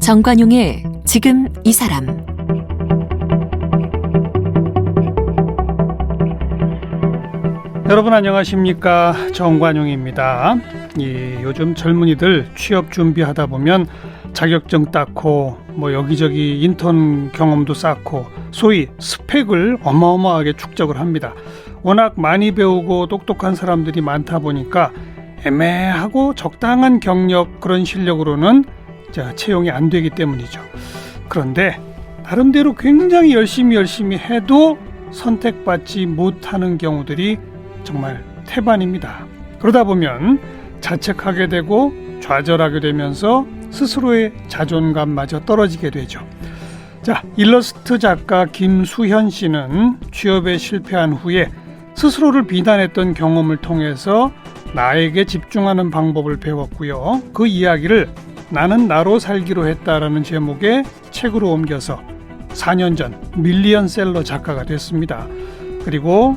정관용의 지금 이 사람. 여러분 안녕하십니까, 정관용입니다. 요즘 젊은이들 취업 준비하다 보면 자격증 땄고 여기저기 인턴 경험도 쌓고 소위 스펙을 어마어마하게 축적을 합니다. 워낙 많이 배우고 똑똑한 사람들이 많다 보니까 애매하고 적당한 경력, 그런 실력으로는 채용이 안 되기 때문이죠. 그런데 나름대로 굉장히 열심히 해도 선택받지 못하는 경우들이 정말 태반입니다. 그러다 보면 자책하게 되고 좌절하게 되면서 스스로의 자존감마저 떨어지게 되죠. 일러스트 작가 김수현 씨는 취업에 실패한 후에 스스로를 비난했던 경험을 통해서 나에게 집중하는 방법을 배웠고요. 그 이야기를 나는 나로 살기로 했다라는 제목의 책으로 옮겨서 4년 전 밀리언셀러 작가가 됐습니다. 그리고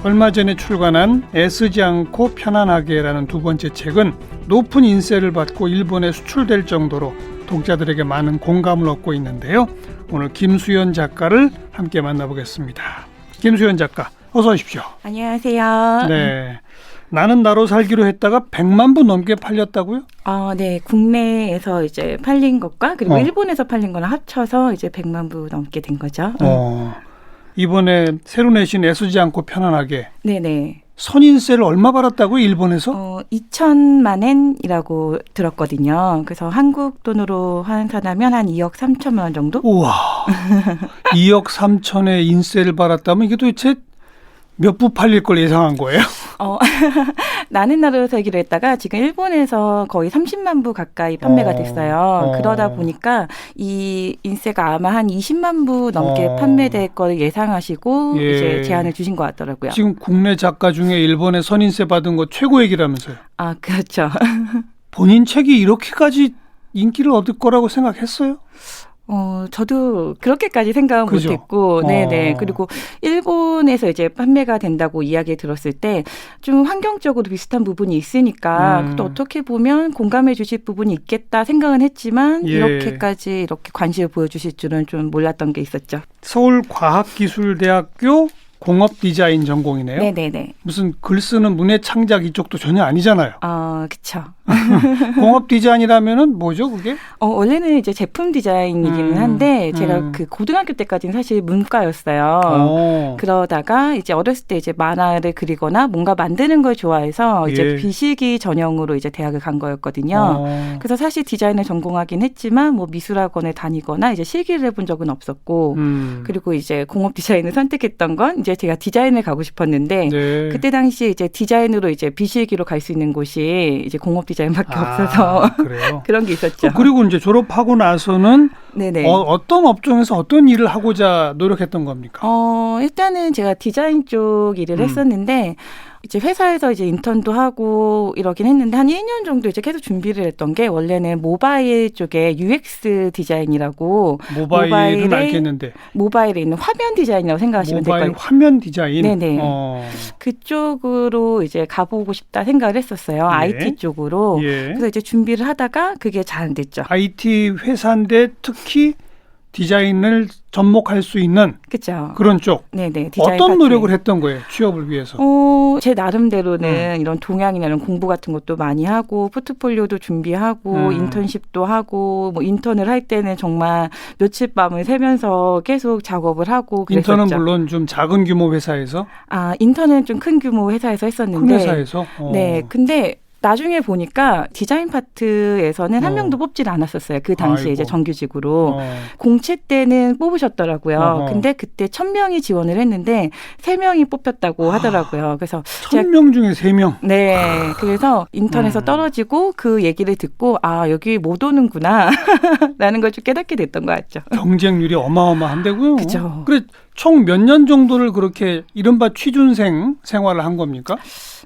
얼마 전에 출간한 애쓰지 않고 편안하게라는 두 번째 책은 높은 인세를 받고 일본에 수출될 정도로 독자들에게 많은 공감을 얻고 있는데요. 오늘 김수현 작가를 함께 만나보겠습니다. 김수현 작가, 어서 오십시오. 안녕하세요. 네. 나는 나로 살기로 했다가 100만 부 넘게 팔렸다고요? 네. 국내에서 이제 팔린 것과 그리고 일본에서 팔린 거랑 합쳐서 이제 100만 부 넘게 된 거죠. 이번에 새로 내신 애쓰지 않고 편안하게. 네네. 선인세를 얼마 받았다고요, 일본에서? 2천만 엔이라고 들었거든요. 그래서 한국 돈으로 환산하면 한 2억 3천만 원 정도? 우와. 2억 3천의 인세를 받았다면 이게 도대체 몇 부 팔릴 걸 예상한 거예요? 나는 나로 살기로 했다가 지금 일본에서 거의 30만 부 가까이 판매가 됐어요. 그러다 보니까 이 인세가 아마 한 20만 부 넘게 판매될 걸 예상하시고 이제 제안을 주신 것 같더라고요. 지금 국내 작가 중에 일본에 선인세 받은 거 최고액이라면서요? 그렇죠. 본인 책이 이렇게까지 인기를 얻을 거라고 생각했어요? 저도 그렇게까지 생각은 못했고, 네네. 그리고 일본에서 이제 판매가 된다고 이야기 들었을 때 좀 환경적으로 비슷한 부분이 있으니까 또 어떻게 보면 공감해 주실 부분이 있겠다 생각은 했지만 이렇게까지 이렇게 관심을 보여주실 줄은 좀 몰랐던 게 있었죠. 서울과학기술대학교 공업디자인 전공이네요. 네네네. 무슨 글 쓰는 문해창작 이쪽도 전혀 아니잖아요. 그쵸. 공업디자인이라면은 뭐죠, 그게? 원래는 이제 제품 디자인이기는 한데 제가 그 고등학교 때까지는 사실 문과였어요. 그러다가 이제 어렸을 때 이제 만화를 그리거나 뭔가 만드는 걸 좋아해서 이제 비실기 전형으로 이제 대학을 간 거였거든요. 그래서 사실 디자인을 전공하긴 했지만 미술학원에 다니거나 이제 실기를 해본 적은 없었고, 그리고 이제 공업 디자인을 선택했던 건 이제 제가 디자인을 가고 싶었는데 그때 당시에 이제 디자인으로 이제 비실기로 갈 수 있는 곳이 이제 공업 디자인밖에 없어서 그래요? 그런 게 있었죠. 그리고 이제 졸업하고 나서는 네네. 어떤 업종에서 어떤 일을 하고자 노력했던 겁니까? 일단은 제가 디자인 쪽 일을 했었는데 이제 회사에서 이제 인턴도 하고 이러긴 했는데 한 1년 정도 이제 계속 준비를 했던 게 원래는 모바일 쪽에 UX 디자인이라고 모바일은 알겠는데 모바일에 있는 화면 디자인이라고 생각하시면 될 거예요. 모바일 화면 디자인. 네네. 그쪽으로 이제 가보고 싶다 생각을 했었어요. IT 쪽으로. 그래서 이제 준비를 하다가 그게 잘 안 됐죠. IT 회사인데 특히 디자인을 접목할 수 있는 그쵸. 그런 쪽. 네네. 디자인 어떤 파트. 노력을 했던 거예요, 취업을 위해서? 제 나름대로는 이런 동향이나 이런 공부 같은 것도 많이 하고 포트폴리오도 준비하고 인턴십도 하고 인턴을 할 때는 정말 며칠 밤을 새면서 계속 작업을 하고 그랬었죠. 인턴은 물론 좀 작은 규모 회사에서? 인턴은 좀 큰 규모 회사에서 했었는데. 큰 회사에서? 네. 근데 나중에 보니까 디자인 파트에서는 한 명도 뽑질 않았었어요. 그 당시에 이제 정규직으로. 공채 때는 뽑으셨더라고요. 근데 그때 1,000명이 지원을 했는데 3명이 뽑혔다고 하더라고요. 그래서 1,000명 중에 3명? 네. 그래서 인턴에서 떨어지고 그 얘기를 듣고 여기 못 오는구나 라는 걸 좀 깨닫게 됐던 것 같죠. 경쟁률이 어마어마한데고요. 그죠. 그래 총 몇 년 정도를 그렇게 이른바 취준생 생활을 한 겁니까?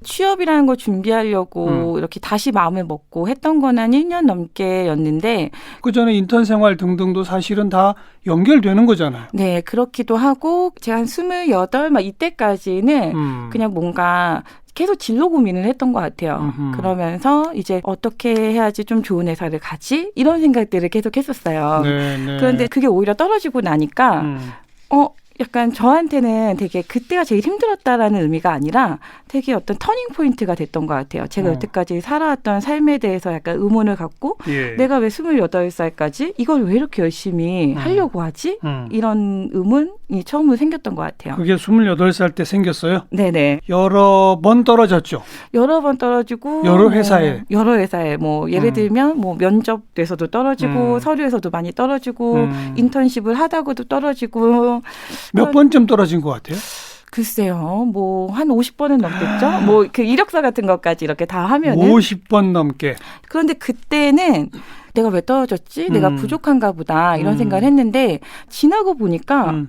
취업이라는 걸 준비하려고 이렇게 다시 마음을 먹고 했던 건 한 1년 넘게였는데 그 전에 인턴 생활 등등도 사실은 다 연결되는 거잖아요. 네, 그렇기도 하고 제가 한 28, 막 이때까지는 그냥 뭔가 계속 진로 고민을 했던 것 같아요. 그러면서 이제 어떻게 해야지 좀 좋은 회사를 가지? 이런 생각들을 계속 했었어요. 네, 네. 그런데 그게 오히려 떨어지고 나니까 약간 저한테는 되게 그때가 제일 힘들었다라는 의미가 아니라 되게 어떤 터닝 포인트가 됐던 것 같아요. 제가 여태까지 살아왔던 삶에 대해서 약간 의문을 갖고 내가 왜 28살까지 이걸 왜 이렇게 열심히 하려고 하지? 이런 의문이 처음으로 생겼던 것 같아요. 그게 28살 때 생겼어요? 네네. 여러 번 떨어졌죠? 여러 번 떨어지고 여러 회사에? 여러 회사에 뭐 예를 들면 뭐 면접에서도 떨어지고 서류에서도 많이 떨어지고 인턴십을 하다가도 떨어지고 몇 번쯤 떨어진 것 같아요? 글쎄요. 뭐 한 50번은 넘겠죠? 뭐 그 이력서 같은 것까지 이렇게 다 하면은 50번 넘게. 그런데 그때는 내가 왜 떨어졌지? 내가 부족한가 보다 이런 생각을 했는데 지나고 보니까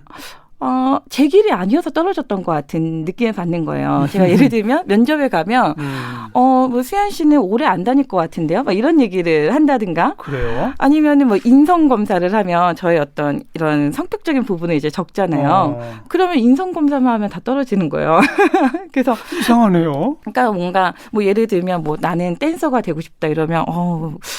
제 길이 아니어서 떨어졌던 것 같은 느낌을 받는 거예요. 제가 예를 들면 면접에 가면 뭐 수연 씨는 오래 안 다닐 것 같은데요? 막 이런 얘기를 한다든가. 그래요? 아니면은 뭐 인성 검사를 하면 저의 어떤 이런 성격적인 부분을 이제 적잖아요. 그러면 인성 검사만 하면 다 떨어지는 거예요. 그래서 이상하네요. 그러니까 뭔가 뭐 예를 들면 뭐 나는 댄서가 되고 싶다 이러면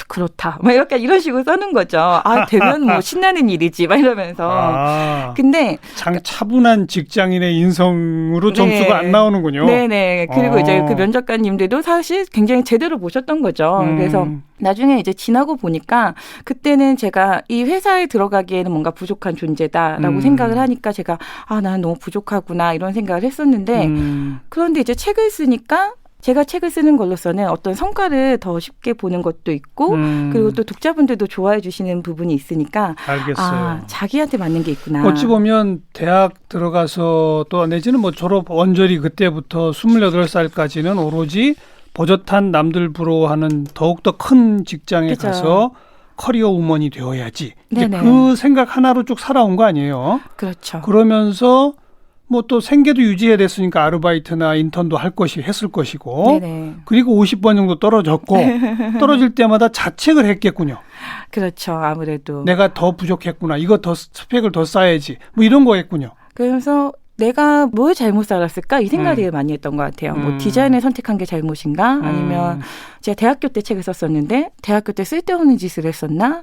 그렇다. 막 이렇게 이런 식으로 써는 거죠. 되면 뭐 신나는 일이지. 막 이러면서. 근데 차분한 직장인의 인성으로 점수가 안 나오는군요. 네네. 그리고 이제 그 면접관님들도 사실 굉장히 제대로 보셨던 거죠. 그래서 나중에 이제 지나고 보니까 그때는 제가 이 회사에 들어가기에는 뭔가 부족한 존재다라고 생각을 하니까 제가 나는 너무 부족하구나 이런 생각을 했었는데 그런데 이제 책을 쓰니까 제가 책을 쓰는 걸로서는 어떤 성과를 더 쉽게 보는 것도 있고 그리고 또 독자분들도 좋아해 주시는 부분이 있으니까 알겠어요. 자기한테 맞는 게 있구나. 어찌 보면 대학 들어가서 또 내지는 뭐 졸업 언저리 그때부터 28살까지는 오로지 버젓한 남들 부러워하는 더욱더 큰 직장에 그쵸. 가서 커리어 우먼이 되어야지. 이제 네네. 그 생각 하나로 쭉 살아온 거 아니에요. 그렇죠. 그러면서 뭐 또 생계도 유지해야 됐으니까 아르바이트나 인턴도 했을 것이고 네네. 그리고 50번 정도 떨어졌고 떨어질 때마다 자책을 했겠군요. 그렇죠. 아무래도. 내가 더 부족했구나. 이거 더 스펙을 더 쌓아야지. 뭐 이런 거였군요. 그래서 내가 뭘 잘못 살았을까? 이 생각을 되게 많이 했던 것 같아요. 뭐 디자인을 선택한 게 잘못인가? 아니면 제가 대학교 때 책을 썼었는데 대학교 때 쓸데없는 짓을 했었나?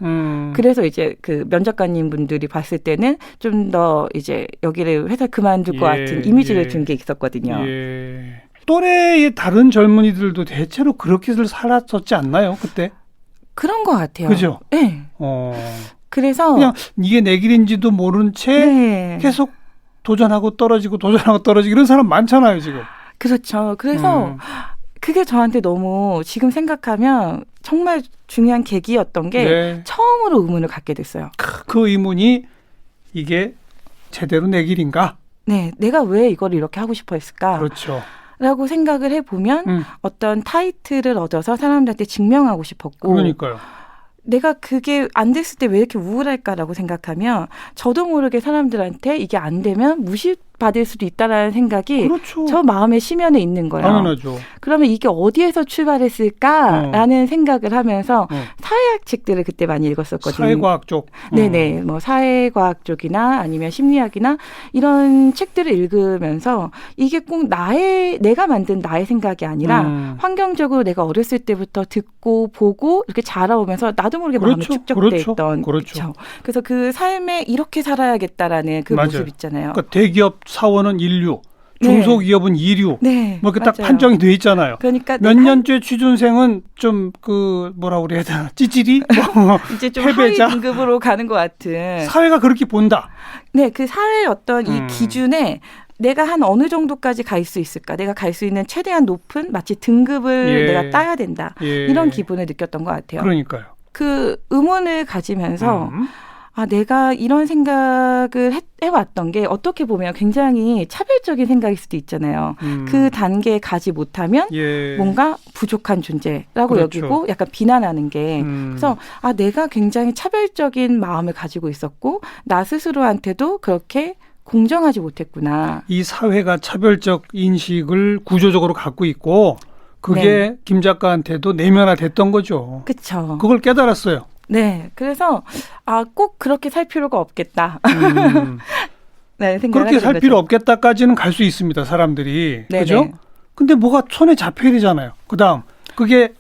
그래서 이제 그 면접관님 분들이 봤을 때는 좀 더 이제 여기를 회사 그만둘 것 같은 이미지를 준 게 있었거든요. 또래의 다른 젊은이들도 대체로 그렇게들 살았었지 않나요? 그때? 그런 것 같아요. 그죠? 네. 그래서 그냥 이게 내 길인지도 모른 채 계속 도전하고 떨어지고 이런 사람 많잖아요, 지금. 그렇죠. 그래서 그게 저한테 너무 지금 생각하면 정말 중요한 계기였던 게 처음으로 의문을 갖게 됐어요. 그 의문이 이게 제대로 내 길인가? 네. 내가 왜 이걸 이렇게 하고 싶어 했을까? 그렇죠. 라고 생각을 해보면 어떤 타이틀을 얻어서 사람들한테 증명하고 싶었고 그러니까요. 내가 그게 안 됐을 때 왜 이렇게 우울할까라고 생각하면 저도 모르게 사람들한테 이게 안 되면 무시받을 수도 있다라는 생각이 그렇죠. 저 마음의 심연에 있는 거예요. 당연하죠. 그러면 이게 어디에서 출발했을까라는 생각을 하면서 사회학 책들을 그때 많이 읽었었거든요. 사회과학 쪽. 네네. 뭐 사회과학 쪽이나 아니면 심리학이나 이런 책들을 읽으면서 이게 꼭 내가 만든 나의 생각이 아니라 환경적으로 내가 어렸을 때부터 듣고 보고 이렇게 자라오면서 나도 모르게 마음에 축적돼 있던. 그렇죠. 그래서 그 삶에 이렇게 살아야겠다라는 그 맞아요. 모습 있잖아요. 그러니까 대기업 사원은 인류, 중소기업은 이류. 네. 뭐 이렇게 딱 판정이 돼 있잖아요. 그러니까 몇 년째 취준생은 좀 뭐라고 그래야 되나? 찌질이? 이제 좀 패배자? 하위 등급으로 가는 것 같은. 사회가 그렇게 본다. 네, 그 사회의 어떤 이 기준에 내가 한 어느 정도까지 갈 수 있을까? 내가 갈 수 있는 최대한 높은 마치 등급을 내가 따야 된다. 이런 기분을 느꼈던 것 같아요. 그러니까요. 그 의문을 가지면서 내가 이런 생각을 해왔던 게 어떻게 보면 굉장히 차별적인 생각일 수도 있잖아요. 그 단계에 가지 못하면 뭔가 부족한 존재라고 여기고 약간 비난하는 게 그래서 내가 굉장히 차별적인 마음을 가지고 있었고 나 스스로한테도 그렇게 공정하지 못했구나. 이 사회가 차별적 인식을 구조적으로 갖고 있고 그게 네. 김 작가한테도 내면화됐던 거죠. 그렇죠. 그걸 깨달았어요. 네, 그래서 꼭 그렇게 살 필요가 없겠다. 네, 그렇게 살 필요 없겠다까지는 갈 수 있습니다. 사람들이. 네네. 그죠? 근데 뭐가 손에 잡혀야 되잖아요. 그다음 그게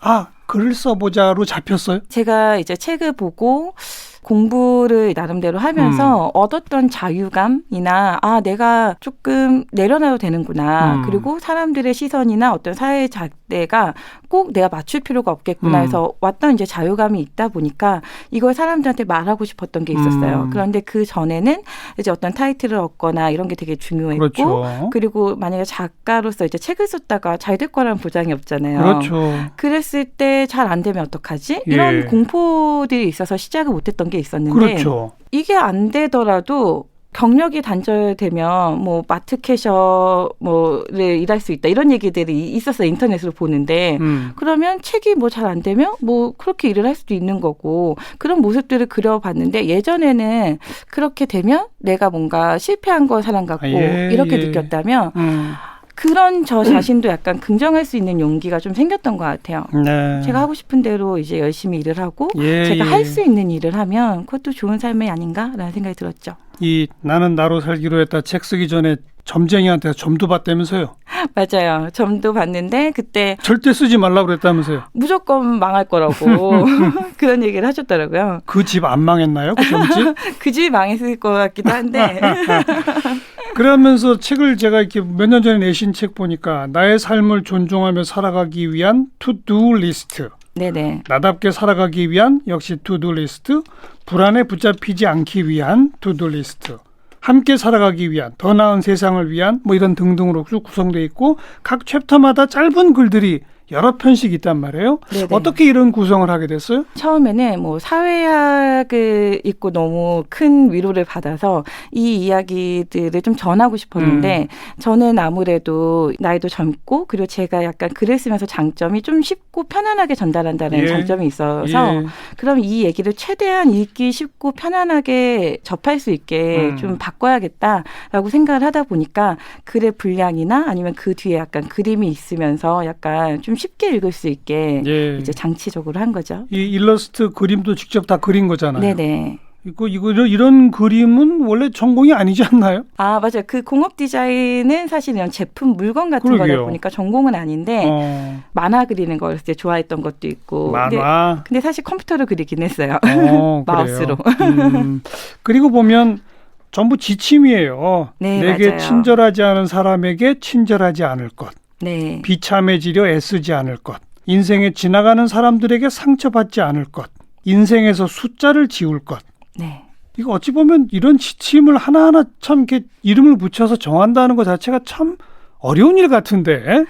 글을 써보자로 잡혔어요? 제가 이제 책을 보고 공부를 나름대로 하면서 얻었던 자유감이나 내가 조금 내려놔도 되는구나. 그리고 사람들의 시선이나 어떤 사회의 잣대가 꼭 내가 맞출 필요가 없겠구나 해서 왔던 이제 자유감이 있다 보니까 이걸 사람들한테 말하고 싶었던 게 있었어요. 그런데 그 전에는 이제 어떤 타이틀을 얻거나 이런 게 되게 중요했고 그렇죠. 그리고 만약에 작가로서 이제 책을 썼다가 잘 될 거라는 보장이 없잖아요. 그렇죠. 그랬을 때 잘 안 되면 어떡하지? 이런 예. 공포들이 있어서 시작을 못했던 게 있었는데 그렇죠. 이게 안 되더라도 경력이 단절되면 뭐 마트 캐셔를 일할 수 있다 이런 얘기들이 있었어요. 인터넷으로 보는데 그러면 책이 뭐 잘 안 되면 뭐 그렇게 일을 할 수도 있는 거고 그런 모습들을 그려봤는데 예전에는 그렇게 되면 내가 뭔가 실패한 거 사람 같고 이렇게 느꼈다면 그런 저 자신도 약간 긍정할 수 있는 용기가 좀 생겼던 것 같아요. 네. 제가 하고 싶은 대로 이제 열심히 일을 하고 제가 할 수 있는 일을 하면 그것도 좋은 삶이 아닌가라는 생각이 들었죠. 이 나는 나로 살기로 했다 책 쓰기 전에 점쟁이한테 점도 봤다면서요? 맞아요. 점도 봤는데 그때 절대 쓰지 말라고 그랬다면서요? 무조건 망할 거라고 그런 얘기를 하셨더라고요. 그 집 안 망했나요? 그 점집? 그 집이 망했을 것 같기도 한데 그러면서 책을 제가 이렇게 몇 년 전에 내신 책 보니까 나의 삶을 존중하며 살아가기 위한 투두 리스트. 네네. 나답게 살아가기 위한 역시 투두 리스트. 불안에 붙잡히지 않기 위한 투두 리스트. 함께 살아가기 위한 더 나은 세상을 위한 뭐 이런 등등으로 쭉 구성되어 있고 각 챕터마다 짧은 글들이 여러 편씩 있단 말이에요. 네네. 어떻게 이런 구성을 하게 됐어요? 처음에는 뭐 사회학을 읽고 너무 큰 위로를 받아서 이 이야기들을 좀 전하고 싶었는데 저는 아무래도 나이도 젊고 그리고 제가 약간 글을 쓰면서 장점이 좀 쉽고 편안하게 전달한다는 장점이 있어서 그럼 이 얘기를 최대한 읽기 쉽고 편안하게 접할 수 있게 좀 바꿔야겠다라고 생각을 하다 보니까 글의 분량이나 아니면 그 뒤에 약간 그림이 있으면서 약간 좀 쉽게 읽을 수 있게 이제 장치적으로 한 거죠. 이 일러스트 그림도 직접 다 그린 거잖아요. 네네. 이런 그림은 원래 전공이 아니지 않나요? 맞아요. 그 공업 디자인은 사실 이런 제품 물건 같은 거다 보니까 전공은 아닌데 만화 그리는 걸 이제 좋아했던 것도 있고. 만화. 근데 사실 컴퓨터로 그리긴 했어요. 마우스로. 그리고 보면 전부 지침이에요. 네, 내게 맞아요. 친절하지 않은 사람에게 친절하지 않을 것. 네. 비참해지려 애쓰지 않을 것. 인생에 지나가는 사람들에게 상처받지 않을 것. 인생에서 숫자를 지울 것. 네. 이거 어찌 보면 이런 지침을 하나하나 참 이렇게 이름을 붙여서 정한다는 것 자체가 참 어려운 일 같은데.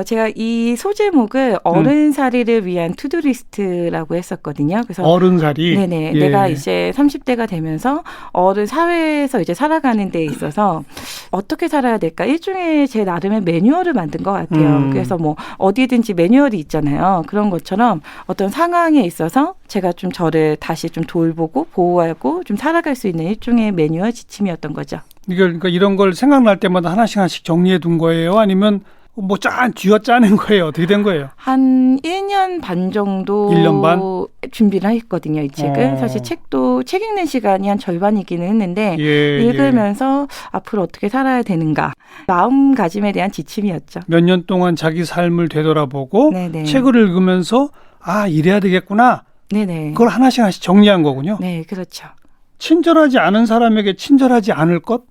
제가 이 소제목을 어른살이를 위한 투두리스트라고 했었거든요. 그래서 어른살이. 네네. 내가 이제 30대가 되면서 어른 사회에서 이제 살아가는 데 있어서 어떻게 살아야 될까? 일종의 제 나름의 매뉴얼을 만든 것 같아요. 그래서 뭐 어디든지 매뉴얼이 있잖아요. 그런 것처럼 어떤 상황에 있어서 제가 좀 저를 다시 좀 돌보고 보호하고 좀 살아갈 수 있는 일종의 매뉴얼 지침이었던 거죠. 그러니까 이런 걸 생각날 때마다 하나씩 정리해 둔 거예요? 아니면 뭐 쥐어 짜낸 거예요? 어떻게 된 거예요? 한 1년 반 정도 1년 반? 준비를 했거든요. 이 책은. 사실 책 읽는 시간이 한 절반이기는 했는데 읽으면서 앞으로 어떻게 살아야 되는가. 마음가짐에 대한 지침이었죠. 몇 년 동안 자기 삶을 되돌아보고 네네. 책을 읽으면서 이래야 되겠구나. 네네. 그걸 하나씩 정리한 거군요. 네, 그렇죠. 친절하지 않은 사람에게 친절하지 않을 것?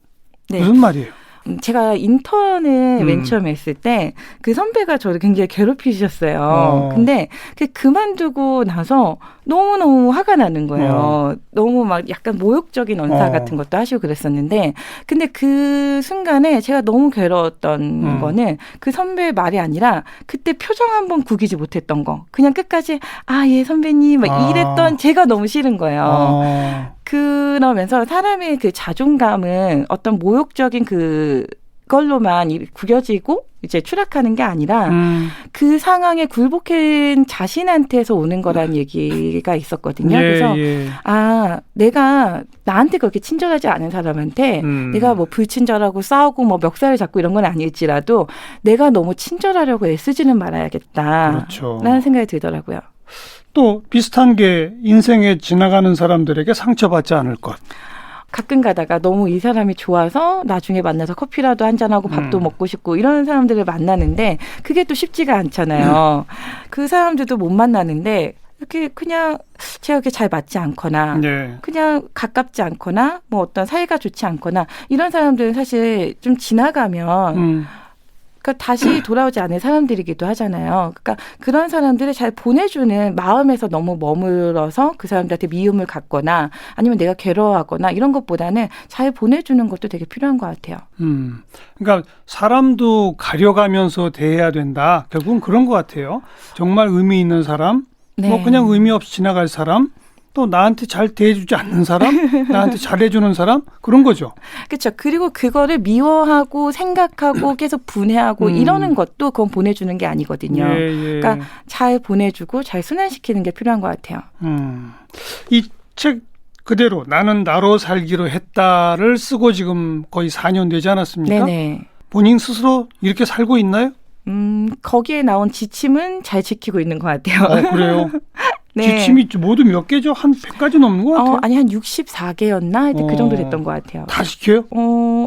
네. 무슨 말이에요? 제가 인턴을 맨 처음에 했을 때 그 선배가 저를 굉장히 괴롭히셨어요. 근데 그만두고 나서 너무너무 화가 나는 거예요. 너무 막 약간 모욕적인 언사 같은 것도 하시고 그랬었는데 근데 그 순간에 제가 너무 괴로웠던 거는 그 선배의 말이 아니라 그때 표정 한번 구기지 못했던 거. 그냥 끝까지 예 선배님 막 이랬던 제가 너무 싫은 거예요. 그러면서 사람의 그 자존감은 어떤 모욕적인 그걸로만 구겨지고 이제 추락하는 게 아니라 그 상황에 굴복한 자신한테서 오는 거라는 얘기가 있었거든요. 그래서 내가 나한테 그렇게 친절하지 않은 사람한테 내가 뭐 불친절하고 싸우고 뭐 멱살을 잡고 이런 건 아닐지라도 내가 너무 친절하려고 애쓰지는 말아야겠다. 그렇죠. 라는 생각이 들더라고요. 또 비슷한 게 인생에 지나가는 사람들에게 상처받지 않을 것. 가끔 가다가 너무 이 사람이 좋아서 나중에 만나서 커피라도 한잔하고 밥도 먹고 싶고 이런 사람들을 만나는데 그게 또 쉽지가 않잖아요. 그 사람들도 못 만나는데 이렇게 그냥 제가 그렇게 잘 맞지 않거나 그냥 가깝지 않거나 뭐 어떤 사이가 좋지 않거나 이런 사람들은 사실 좀 지나가면 그러니까 다시 돌아오지 않을 사람들이기도 하잖아요. 그러니까 그런 사람들을 잘 보내주는 마음에서 너무 머물러서 그 사람들한테 미움을 갖거나 아니면 내가 괴로워하거나 이런 것보다는 잘 보내주는 것도 되게 필요한 것 같아요. 그러니까 사람도 가려가면서 대해야 된다. 결국은 그런 것 같아요. 정말 의미 있는 사람, 뭐 그냥 의미 없이 지나갈 사람, 또 나한테 잘 대해주지 않는 사람, 나한테 잘해주는 사람 그런 거죠. 그렇죠. 그리고 그거를 미워하고 생각하고 계속 분해하고 이러는 것도 그건 보내주는 게 아니거든요. 그러니까 잘 보내주고 잘 순환시키는 게 필요한 것 같아요. 이 책 그대로 나는 나로 살기로 했다를 쓰고 지금 거의 4년 되지 않았습니까? 네네. 본인 스스로 이렇게 살고 있나요? 거기에 나온 지침은 잘 지키고 있는 것 같아요. 그래요? 네. 지침이 모두 몇 개죠? 한 100가지 넘는 것 같아요. 아니 한 64개였나? 하여튼 그 정도 됐던 것 같아요. 다 지켜요?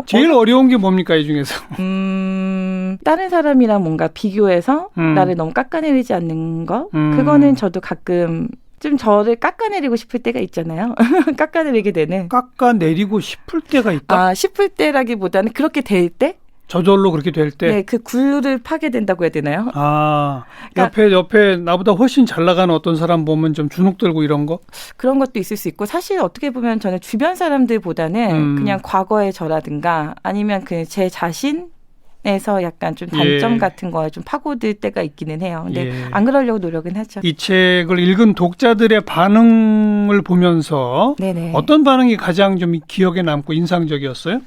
제일 어려운 게 뭡니까 이 중에서? 다른 사람이랑 뭔가 비교해서 나를 너무 깎아내리지 않는 거? 그거는 저도 가끔 좀 저를 깎아내리고 싶을 때가 있잖아요. 깎아내리게 되는. 깎아내리고 싶을 때가 있다? 싶을 때라기보다는 그렇게 될 때? 저절로 그렇게 될 때? 네, 그 굴을 파게 된다고 해야 되나요? 그러니까 옆에 나보다 훨씬 잘 나가는 어떤 사람 보면 좀 주눅 들고 이런 거? 그런 것도 있을 수 있고 사실 어떻게 보면 저는 주변 사람들보다는 그냥 과거의 저라든가 아니면 그 제 자신에서 약간 좀 단점 같은 거에 좀 파고들 때가 있기는 해요. 근데 안 그러려고 노력은 하죠. 이 책을 읽은 독자들의 반응을 보면서 어떤 반응이 가장 좀 기억에 남고 인상적이었어요?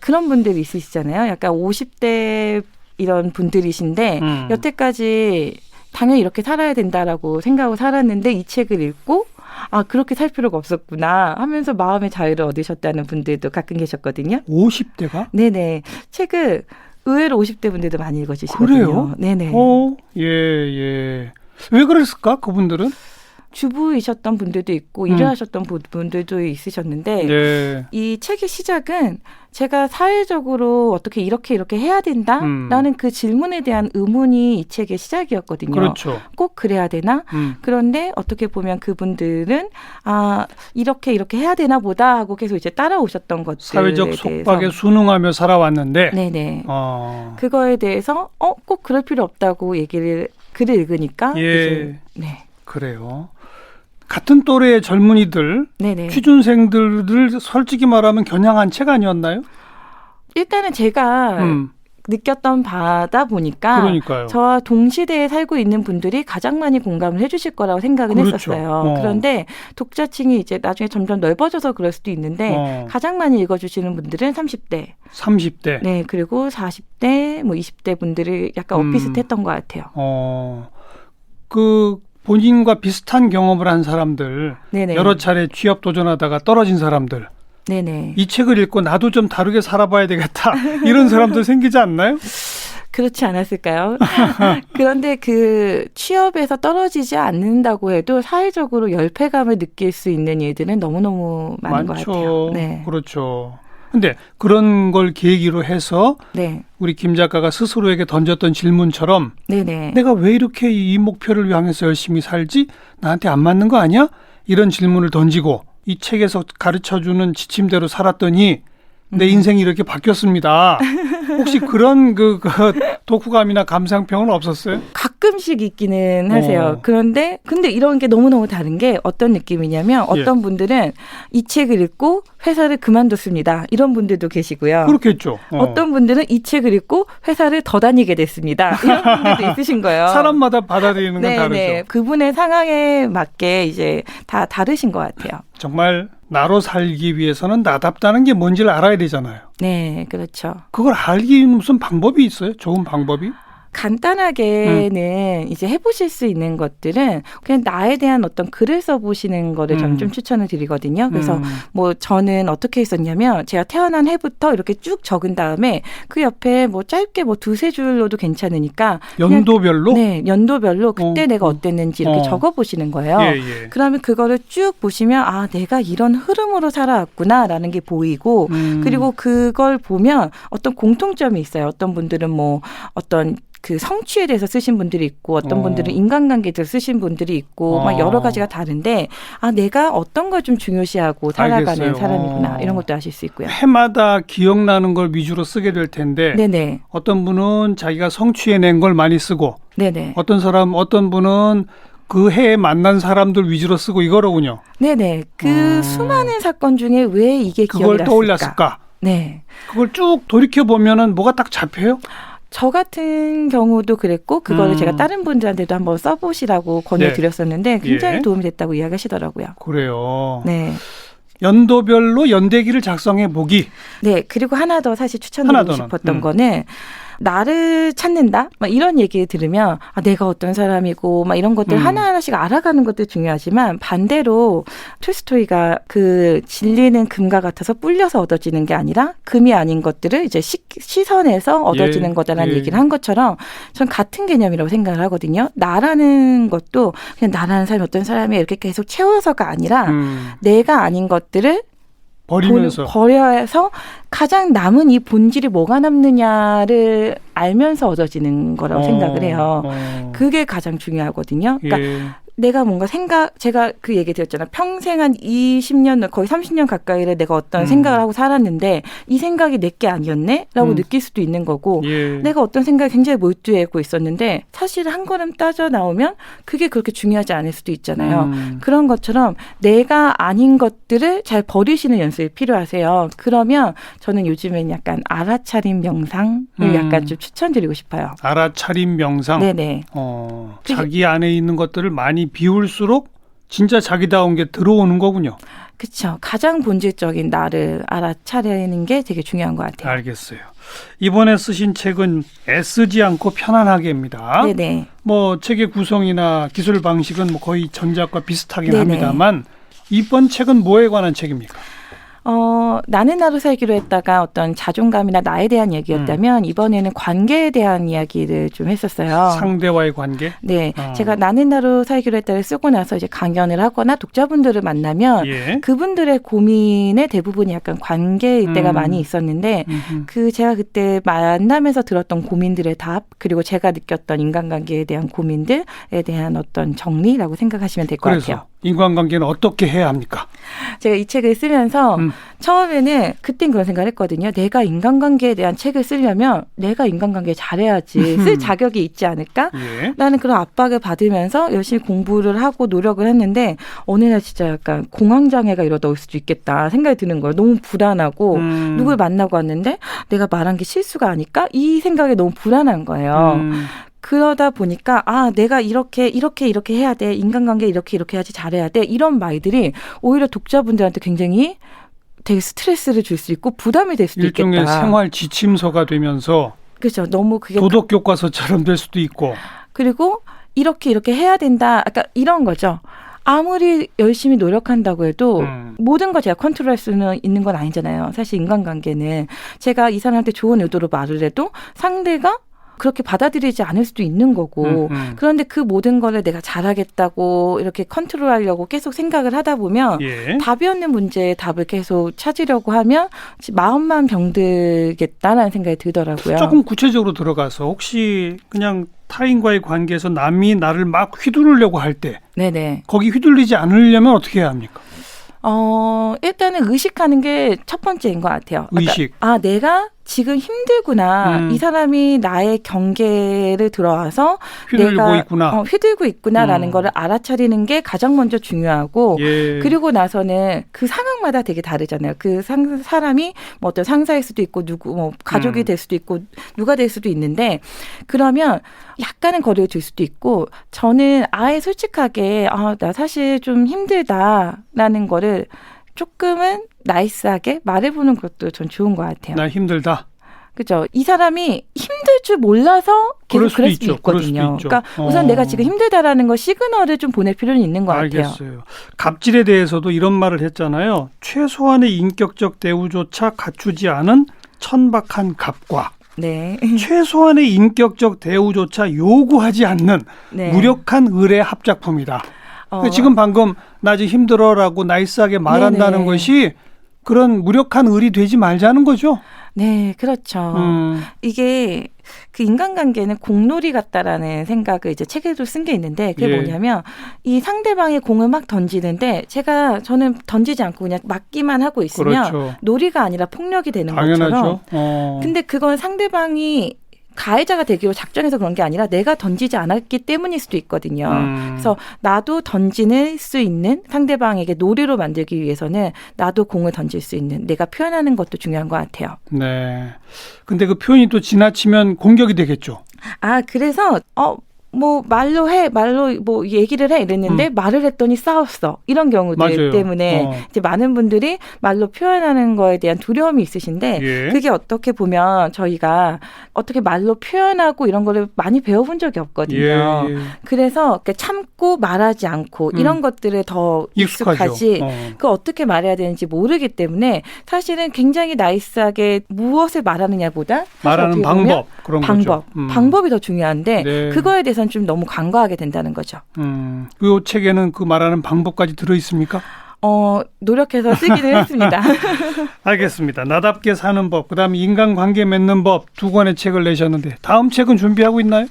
그런 분들이 있으시잖아요. 약간 50대 이런 분들이신데 여태까지 당연히 이렇게 살아야 된다라고 생각하고 살았는데 이 책을 읽고 그렇게 살 필요가 없었구나 하면서 마음의 자유를 얻으셨다는 분들도 가끔 계셨거든요. 50대가? 네네. 책을 의외로 50대 분들도 많이 읽어주시거든요. 그래요? 네네. 예. 왜 그랬을까 그분들은? 주부이셨던 분들도 있고 일을 하셨던 분들도 있으셨는데 이 책의 시작은 제가 사회적으로 어떻게 이렇게 해야 된다라는 그 질문에 대한 의문이 이 책의 시작이었거든요. 그렇죠. 꼭 그래야 되나? 그런데 어떻게 보면 그분들은 이렇게 해야 되나 보다 하고 계속 이제 따라오셨던 것들에 사회적 속박에 순응하며 살아왔는데 네네. 그거에 대해서 꼭 그럴 필요 없다고 글을 읽으니까 이제, 그래요. 같은 또래의 젊은이들, 취준생들을 솔직히 말하면 겨냥한 책 아니었나요? 일단은 제가 느꼈던 바다 보니까 그러니까요. 저와 동시대에 살고 있는 분들이 가장 많이 공감을 해주실 거라고 생각은 했었어요. 그런데 독자층이 이제 나중에 점점 넓어져서 그럴 수도 있는데 가장 많이 읽어주시는 분들은 30대. 네, 그리고 40대, 뭐 20대 분들이 약간 엇비슷했던 것 같아요. 본인과 비슷한 경험을 한 사람들, 여러 차례 취업 도전하다가 떨어진 사람들, 이 책을 읽고 나도 좀 다르게 살아봐야 되겠다 이런 사람들 생기지 않나요? 그렇지 않았을까요? 그런데 그 취업에서 떨어지지 않는다고 해도 사회적으로 열패감을 느낄 수 있는 일들은 너무너무 많은 것 같아요. 그렇죠. 근데 그런 걸 계기로 해서 우리 김 작가가 스스로에게 던졌던 질문처럼 내가 왜 이렇게 이 목표를 향해서 열심히 살지? 나한테 안 맞는 거 아니야? 이런 질문을 던지고 이 책에서 가르쳐주는 지침대로 살았더니 내 인생이 이렇게 바뀌었습니다. 혹시 그런 독후감이나 감상평은 없었어요? 가끔씩 있기는 하세요. 근데 이런 게 너무너무 다른 게 어떤 느낌이냐면 어떤 분들은 이 책을 읽고 회사를 그만뒀습니다. 이런 분들도 계시고요. 그렇겠죠. 어떤 분들은 이 책을 읽고 회사를 더 다니게 됐습니다. 이런 분들도 있으신 거예요. 사람마다 받아들이는 건 다르죠. 그분의 상황에 맞게 이제 다 다르신 것 같아요. 정말 나로 살기 위해서는 나답다는 게 뭔지를 알아야 되잖아요. 네, 그렇죠. 그걸 알기 무슨 방법이 있어요? 좋은 방법이? 간단하게는 이제 해보실 수 있는 것들은 그냥 나에 대한 어떤 글을 써보시는 거를 저는 좀 추천을 드리거든요. 그래서 뭐 저는 어떻게 했었냐면 제가 태어난 해부터 이렇게 쭉 적은 다음에 그 옆에 뭐 짧게 뭐 두세 줄로도 괜찮으니까 연도별로? 네, 연도별로 그때 내가 어땠는지 이렇게 적어보시는 거예요. 예, 예. 그러면 그거를 쭉 보시면 아, 내가 이런 흐름으로 살아왔구나라는 게 보이고 그리고 그걸 보면 어떤 공통점이 있어요. 어떤 분들은 뭐 어떤 그 성취에 대해서 쓰신 분들이 있고 어떤 분들은 인간관계에 대해서 쓰신 분들이 있고 막 여러 가지가 다른데 아 내가 어떤 걸 좀 중요시하고 살아가는 알겠어요. 사람이구나 이런 것도 아실 수 있고요. 해마다 기억나는 걸 위주로 쓰게 될 텐데 네네. 어떤 분은 자기가 성취해낸 걸 많이 쓰고 네네. 어떤 분은 그 해에 만난 사람들 위주로 쓰고 이거로군요. 네네. 그 수많은 사건 중에 왜 이게 기억이 그걸 났을까? 떠올렸을까? 네. 그걸 쭉 돌이켜보면은 뭐가 딱 잡혀요? 저 같은 경우도 그랬고 그거를 제가 다른 분들한테도 한번 써보시라고 권유드렸었는데 굉장히 예. 도움이 됐다고 이야기하시더라고요. 그래요. 네. 연도별로 연대기를 작성해 보기. 네. 그리고 하나 더 사실 추천드리고 싶었던 거는 나를 찾는다? 막 이런 얘기 들으면 아, 내가 어떤 사람이고 막 이런 것들 하나하나씩 알아가는 것도 중요하지만 반대로 톨스토이가 그 진리는 금과 같아서 불려서 얻어지는 게 아니라 금이 아닌 것들을 이제 시선에서 얻어지는 예, 거다라는 예. 얘기를 한 것처럼 전 같은 개념이라고 생각을 하거든요. 나라는 것도 그냥 나라는 사람이 어떤 사람이 이렇게 계속 채워서가 아니라 내가 아닌 것들을 버려서 가장 남은 이 본질이 뭐가 남느냐를 알면서 얻어지는 거라고 생각을 해요. 그게 가장 중요하거든요. 그러니까 예. 내가 뭔가 제가 그 얘기 드렸잖아요. 평생 한 20년, 거의 30년 가까이를 내가 어떤 생각을 하고 살았는데 이 생각이 내게 아니었네? 라고 느낄 수도 있는 거고 예. 내가 어떤 생각에 굉장히 몰두하고 있었는데 사실 한 걸음 따져 나오면 그게 그렇게 중요하지 않을 수도 있잖아요. 그런 것처럼 내가 아닌 것들을 잘 버리시는 연습이 필요하세요. 그러면 저는 요즘엔 약간 알아차림 명상을 약간 좀 추천드리고 싶어요. 알아차림 명상. 네네. 자기 안에 있는 것들을 많이 비울수록 진짜 자기다운 게 들어오는 거군요. 그렇죠. 가장 본질적인 나를 알아차리는 게 되게 중요한 것 같아요. 알겠어요. 이번에 쓰신 책은 애쓰지 않고 편안하게입니다. 네네. 뭐 책의 구성이나 기술 방식은 뭐 거의 전작과 비슷하긴 네네. 합니다만 이번 책은 뭐에 관한 책입니까? 나는 나로 살기로 했다가 어떤 자존감이나 나에 대한 얘기였다면 이번에는 관계에 대한 이야기를 좀 했었어요. 상대와의 관계? 네. 제가 나는 나로 살기로 했다를 쓰고 나서 이제 강연을 하거나 독자분들을 만나면 예. 그분들의 고민의 대부분이 약간 관계일 때가 많이 있었는데 제가 그때 만나면서 들었던 고민들의 답 그리고 제가 느꼈던 인간관계에 대한 고민들에 대한 어떤 정리라고 생각하시면 될 것 같아요. 그래서 인간관계는 어떻게 해야 합니까? 제가 이 책을 쓰면서 처음에는 그땐 그런 생각을 했거든요. 내가 인간관계에 대한 책을 쓰려면 내가 인간관계 잘해야지 쓸 자격이 있지 않을까? 예. 라는 그런 압박을 받으면서 열심히 공부를 하고 노력을 했는데 어느 날 진짜 약간 공황장애가 이러다 올 수도 있겠다 생각이 드는 거예요. 너무 불안하고 누굴 만나고 왔는데 내가 말한 게 실수가 아닐까? 이 생각이 너무 불안한 거예요. 그러다 보니까 내가 이렇게 해야 돼. 인간관계 이렇게 해야지 잘해야 돼. 이런 말들이 오히려 독자분들한테 굉장히 되게 스트레스를 줄 수 있고 부담이 될 수도 일종의 있겠다. 생활 지침서가 되면서 그렇죠. 너무 그게 도덕 교과서처럼 될 수도 있고. 그리고 이렇게 해야 된다. 아까 이런 거죠. 아무리 열심히 노력한다고 해도 모든 걸 제가 컨트롤할 수는 있는 건 아니잖아요. 사실 인간관계는 제가 이 사람한테 좋은 의도로 말을 해도 상대가 그렇게 받아들이지 않을 수도 있는 거고 그런데 그 모든 거를 내가 잘하겠다고 이렇게 컨트롤하려고 계속 생각을 하다 보면 예. 답이 없는 문제에 답을 계속 찾으려고 하면 마음만 병들겠다라는 생각이 들더라고요. 조금 구체적으로 들어가서 혹시 그냥 타인과의 관계에서 남이 나를 막 휘두르려고 할 때 네네. 거기 휘둘리지 않으려면 어떻게 해야 합니까? 일단은 의식하는 게 첫 번째인 것 같아요. 의식. 그러니까, 내가 지금 힘들구나. 이 사람이 나의 경계를 들어와서 휘둘고 있구나라는 거를 알아차리는 게 가장 먼저 중요하고 예. 그리고 나서는 그 상황마다 되게 다르잖아요. 그 사람이 뭐 어떤 상사일 수도 있고 가족이 될 수도 있고 누가 될 수도 있는데 그러면 약간은 거리를 둘 수도 있고 저는 아예 솔직하게 나 사실 좀 힘들다라는 거를 조금은 나이스하게 말해보는 것도 전 좋은 것 같아요. 나 힘들다. 그죠. 이 사람이 힘들 줄 몰라서 계속 그럴 수도 있거든요. 그러니까 우선 내가 지금 힘들다라는 거 시그널을 좀 보낼 필요는 있는 것 같아요. 알겠어요. 갑질에 대해서도 이런 말을 했잖아요. 최소한의 인격적 대우조차 갖추지 않은 천박한 갑과 네. 최소한의 인격적 대우조차 요구하지 않는 네. 무력한 을의 합작품이다. 지금 방금 나 지금 힘들어라고 나이스하게 말한다는 네네. 것이 그런 무력한 을이 되지 말자는 거죠. 네, 그렇죠. 이게 그 인간관계는 공놀이 같다라는 생각을 이제 책에도 쓴 게 있는데 그게 예. 뭐냐면 이 상대방의 공을 막 던지는데 저는 던지지 않고 그냥 맞기만 하고 있으면 그렇죠. 놀이가 아니라 폭력이 되는 당연하죠. 것처럼. 근데 그건 상대방이 가해자가 되기로 작정해서 그런 게 아니라 내가 던지지 않았기 때문일 수도 있거든요. 그래서 나도 던지는 수 있는 상대방에게 놀이로 만들기 위해서는 나도 공을 던질 수 있는 내가 표현하는 것도 중요한 것 같아요. 네. 근데 그 표현이 또 지나치면 공격이 되겠죠. 그래서 말로 뭐 얘기를 해 이랬는데 말을 했더니 싸웠어. 이런 경우들 맞아요. 때문에 이제 많은 분들이 말로 표현하는 거에 대한 두려움이 있으신데 예. 그게 어떻게 보면 저희가 어떻게 말로 표현하고 이런 거를 많이 배워본 적이 없거든요. 예. 그래서 참고 말하지 않고 이런 것들에 더 익숙하지 그걸 어떻게 말해야 되는지 모르기 때문에 사실은 굉장히 나이스하게 무엇을 말하느냐보다 말하는 방법 그런 거죠. 방법이 더 중요한데 네. 그거에 대해서는 좀 너무 간과하게 된다는 거죠. 이 책에는 그 말하는 방법까지 들어 있습니까? 노력해서 쓰기는 했습니다. 알겠습니다. 나답게 사는 법, 그다음에 인간관계 맺는 법 두 권의 책을 내셨는데 다음 책은 준비하고 있나요?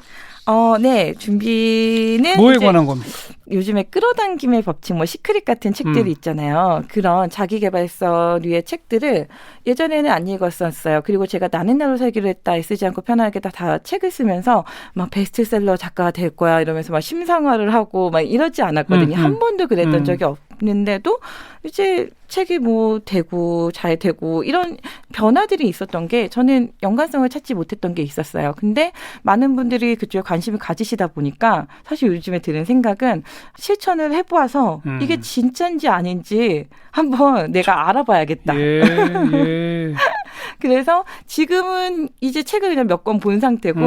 네. 준비는 뭐에 관한 겁니까? 요즘에 끌어당김의 법칙, 시크릿 같은 책들이 있잖아요. 그런 자기계발서류의 책들을 예전에는 안 읽었었어요. 그리고 제가 나는 나로 살기로 했다 쓰지 않고 편하게 다 책을 쓰면서 막 베스트셀러 작가가 될 거야 이러면서 막 심상화를 하고 막 이러지 않았거든요. 한 번도 그랬던 적이 없는데도 이제 책이 되고 잘 되고 이런 변화들이 있었던 게 저는 연관성을 찾지 못했던 게 있었어요. 근데 많은 분들이 그쪽에 관심을 가지시다 보니까 사실 요즘에 드는 생각은 실천을 해보아서 이게 진짜인지 아닌지 한번 내가 알아봐야겠다. 예. 그래서 지금은 이제 책을 그냥 몇 권 본 상태고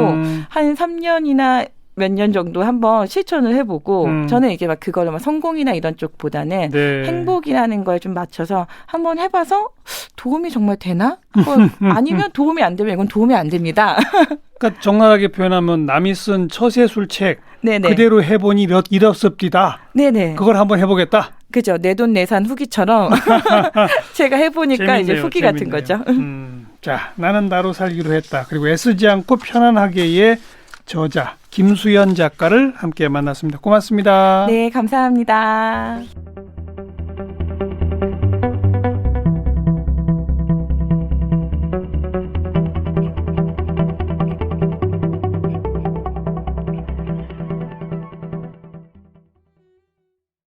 한 3년이나 몇 년 정도 한번 실천을 해보고 저는 이게 막 그거를 막 성공이나 이런 쪽보다는 네. 행복이라는 걸 좀 맞춰서 한번 해봐서 도움이 정말 되나? 아니면 도움이 안 되면 이건 도움이 안 됩니다. 그러니까 적나라하게 표현하면 남이 쓴 처세술 책 네네. 그대로 해보니 이렇습디다. 네네. 그걸 한번 해보겠다. 그죠. 내돈내산 후기처럼 제가 해보니까 이제 후기 재밌네요. 같은 거죠. 자, 나는 나로 살기로 했다. 그리고 애쓰지 않고 편안하게의 저자 김수연 작가를 함께 만났습니다. 고맙습니다. 네, 감사합니다.